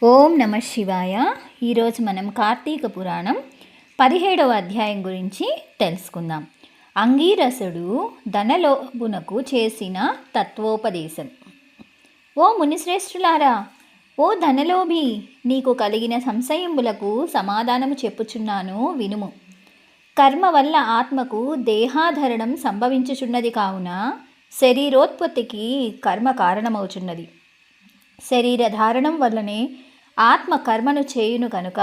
ఓం నమ శివాయ. ఈరోజు మనం కార్తీక పురాణం 17వ అధ్యాయం గురించి తెలుసుకుందాం. అంగీరసుడు ధనలోభునకు చేసిన తత్వోపదేశం. ఓ మునిశ్రేష్ఠులారా, ఓ ధనలోభి, నీకు కలిగిన సంశయములకు సమాధానము చెప్పుచున్నాను వినుము. కర్మ వల్ల ఆత్మకు దేహాధరణం సంభవించుచున్నది కావున శరీరోత్పత్తికి కర్మ కారణమవుచున్నది. శరీరధారణం వల్లనే ఆత్మ కర్మను చేయును కనుక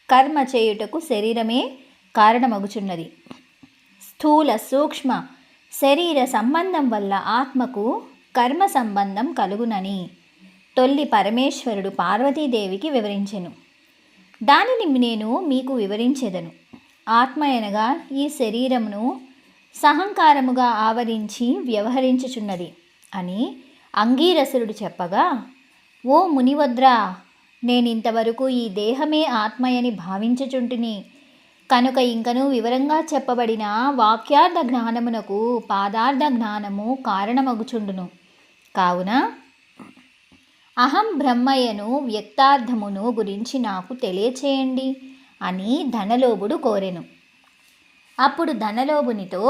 కర్మ చేయుటకు శరీరమే కారణమగుచున్నది. స్థూల సూక్ష్మ శరీర సంబంధం వల్ల ఆత్మకు కర్మ సంబంధం కలుగునని తొల్లి పరమేశ్వరుడు పార్వతీదేవికి వివరించెను. దానిని నేను మీకు వివరించెదను. ఆత్మ అనగా ఈ శరీరమును సహంకారముగా ఆవరించి వ్యవహరించుచున్నది అని అంగీరసుడు చెప్పగా, ఓ మునివద్రా, నేనింతవరకు ఈ దేహమే ఆత్మయని భావించుచుంటిని కనుక ఇంకనూ వివరంగా చెప్పబడిన వాక్యార్థ జ్ఞానమునకు పాదార్థ జ్ఞానము కారణమగుచుండును. కావున అహం బ్రహ్మయ్యను వ్యక్తార్థమును గురించి నాకు తెలియచేయండి అని ధనలోభుడు కోరెను. అప్పుడు ధనలోభునితో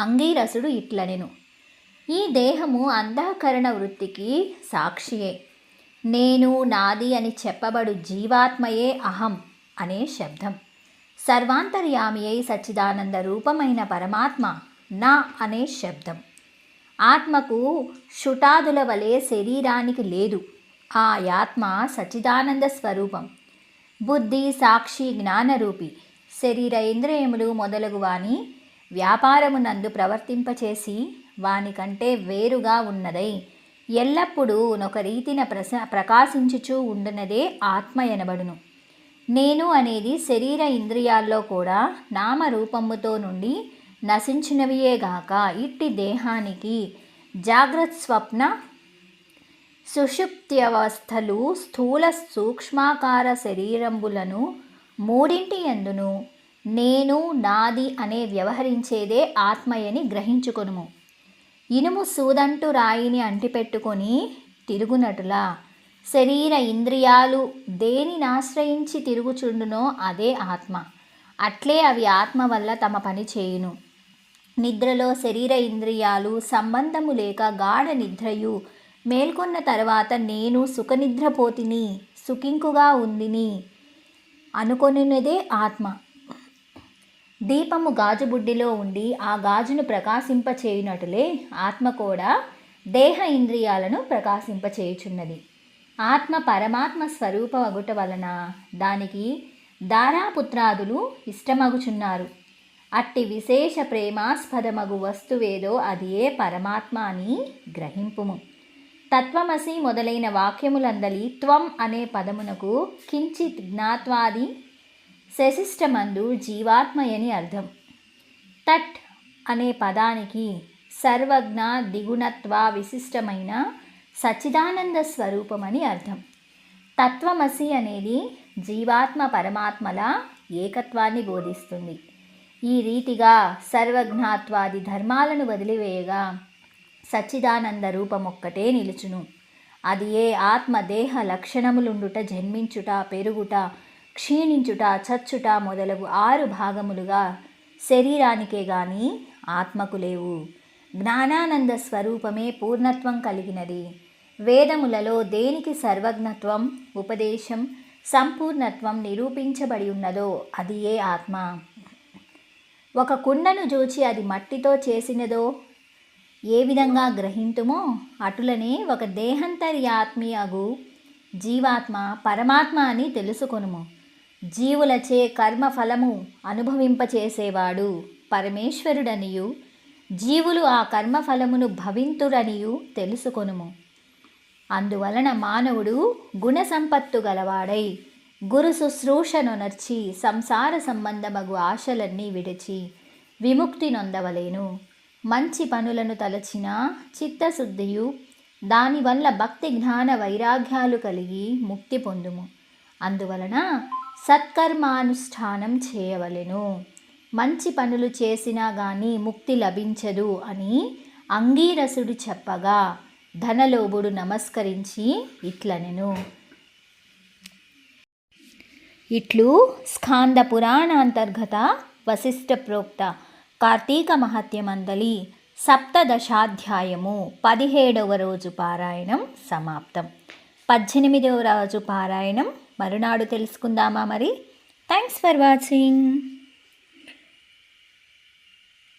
అంగీరసుడు ఇట్లనెను: ఈ దేహము అంతఃకరణ వృత్తికి సాక్షియే. నేను, నాది అని చెప్పబడు జీవాత్మయే అహం అనే శబ్దం. సర్వాంతర్యామి అయి సచ్చిదానంద రూపమైన పరమాత్మ నా అనే శబ్దం. ఆత్మకు శుటాదుల వలె శరీరానికి లేదు. ఆ ఆత్మ సచ్చిదానంద స్వరూపం. బుద్ధి, సాక్షి, జ్ఞానరూపి. శరీర ఇంద్రియములు మొదలగు వాని వ్యాపారమునందు ప్రవర్తింపచేసి వానికంటే వేరుగా ఉన్నదై ఎల్లప్పుడూ ఒక రీతిన ప్రకాశించుచూ ఉండునదే ఆత్మ ఎనబడును. నేను అనేది శరీర ఇంద్రియాల్లో కూడా నామరూపముతో నుండి నశించినవియేగాక ఇట్టి దేహానికి జాగ్రత్త, స్వప్న, సుషుప్త్యవస్థలు స్థూల సూక్ష్మాకార శరీరంబులను మూడింటి యందును నేను, నాది అనే వ్యవహరించేదే ఆత్మయని గ్రహించుకొనుము. ఇనుము సూదంటు రాయిని అంటిపెట్టుకొని తిరుగునటులా శరీర ఇంద్రియాలు దేనిని ఆశ్రయించి తిరుగుచుండునో అదే ఆత్మ. అట్లే అవి ఆత్మ వల్ల తమ పని చేయును. నిద్రలో శరీర ఇంద్రియాలు సంబంధము లేక గాఢ నిద్రయు మేల్కొన్న తర్వాత నేను సుఖనిద్రపోతిని, సుఖింకుగా ఉందిని అనుకొనినదే ఆత్మ. దీపము గాజుబుడ్డిలో ఉండి ఆ గాజును ప్రకాశింపచేయునటులే ఆత్మ కూడా దేహ ఇంద్రియాలను ప్రకాశింపచేయుచున్నది. ఆత్మ పరమాత్మ స్వరూప అగుట వలన దానికి దారాపుత్రాదులు ఇష్టమగుచున్నారు. అట్టి విశేష ప్రేమాస్పదమగు వస్తువేదో అది ఏ పరమాత్మ అని గ్రహింపుము. తత్వమసి మొదలైన వాక్యములందలి త్వం అనే పదమునకు కించిత్ జ్ఞాత్వాది శశిష్టమందు జీవాత్మయని అర్థం. తట్ అనే పదానికి సర్వజ్ఞ దిగుణత్వ విశిష్టమైన సచ్చిదానంద స్వరూపమని అర్థం. తత్వమసి అనేది జీవాత్మ పరమాత్మల ఏకత్వాన్ని బోధిస్తుంది. ఈ రీతిగా సర్వజ్ఞాత్వాది ధర్మాలను వదిలివేయగా సచ్చిదానంద రూపమొక్కటే నిలుచును. అది ఏ ఆత్మదేహ లక్షణములుండుట, జన్మించుట, పెరుగుట, క్షీణించుట, చచ్చుట మొదలగు 6 భాగములుగా శరీరానికే గాని ఆత్మకు లేవు. జ్ఞానానంద స్వరూపమే పూర్ణత్వం కలిగినది. వేదములలో దేనికి సర్వజ్ఞత్వం, ఉపదేశం, సంపూర్ణత్వం నిరూపించబడి ఉన్నదో అది ఏ ఆత్మ. ఒక కుండను చూచి అది మట్టితో చేసినదో ఏ విధంగా గ్రహింతుమో అటులనే ఒక దేహంతర్యాత్మీయగు జీవాత్మ పరమాత్మ అని తెలుసుకొనుము. జీవులచే కర్మఫలము అనుభవింపచేసేవాడు పరమేశ్వరుడనియు జీవులు ఆ కర్మఫలమును భవింతురనియు తెలుసుకొనుము. అందువలన మానవుడు గుణసంపత్తు గలవాడై గురు శుశ్రూషనొనర్చి సంసార సంబంధమగు ఆశలన్నీ విడిచి విముక్తి నొందవలేను. మంచి పనులను తలచిన చిత్తశుద్ధియు దానివల్ల భక్తి, జ్ఞాన, వైరాగ్యాలు కలిగి ముక్తి పొందుము. అందువలన సత్కర్మానుష్ఠానం చేయవలెను. మంచి పనులు చేసినా గాని ముక్తి లభించదు అని అంగీరసుడు చెప్పగా ధనలోభుడు నమస్కరించి ఇట్లనెను: ఇట్లు స్కాంద పురాణాంతర్గత వశిష్ఠ ప్రోక్త కార్తీక మహత్యమందలి సప్తదశాధ్యాయము 17వ రోజు పారాయణం సమాప్తం. 18వ రోజు పారాయణం మరునాడు తెలుసుకుందామా మరి. Thanks for watching.